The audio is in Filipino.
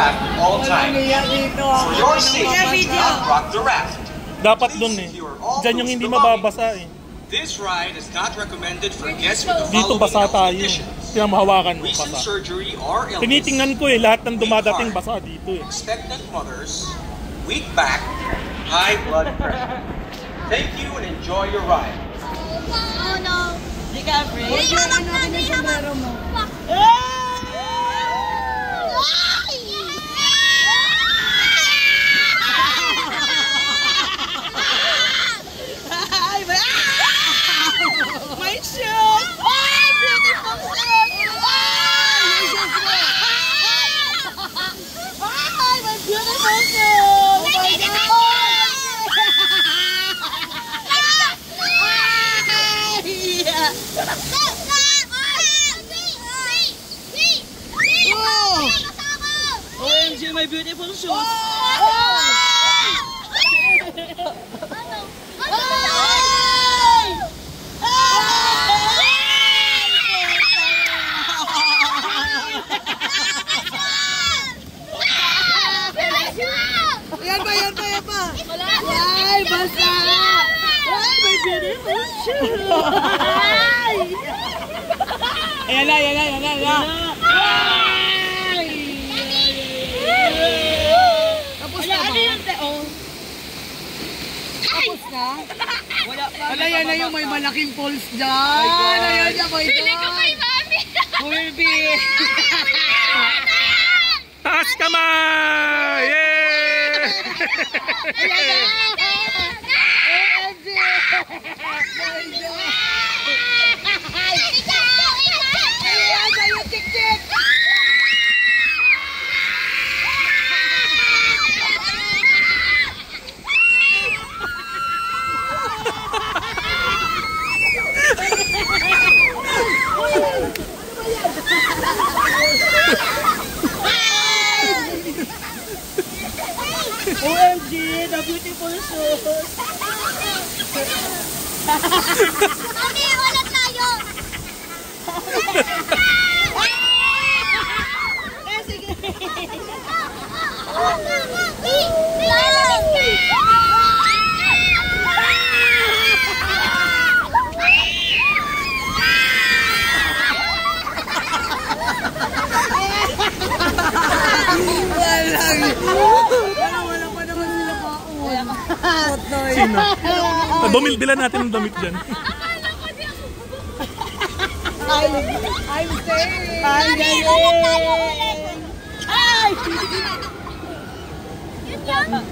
At all times. For your safety, do not rock the raft. Dapat dun eh. Diyan yung hindi mababasa eh. This ride is not recommended for guests with the Dito following basa health tayo. conditions. Kaya mahawakan mo Recent basa. surgery or illness. Tinitingnan ko eh, lahat ng dumadating basa dito eh. Expectant mothers, weak back, high blood pressure. Thank you and enjoy your ride. Oh no. Di ka afraid? Ihamak na, ihamak. My shoes! Ay, beautiful shoes! Ay, my beautiful shoes! My God! OMG, my beautiful shoes! Yan pa! Ay, basa! Ay, my beautiful shoes! Ayan na! Tapos na ba? Tapos na? Wala pa. Yan na yung may malaking poles dyan. Ayan niya, my God. Pili ko kay Mami. Pulbi. Taas kamay! Yay! Ayan na! OMG! Ayan na yung tik-tik! OMG, the beautiful shoes! Mami, wala tayo. Sige! Wala pa naman sila kaon. Sino? Bumilbilan natin ng damit dyan. I'm safe! Mami, wala tayo ulit. Ay! Yun lang.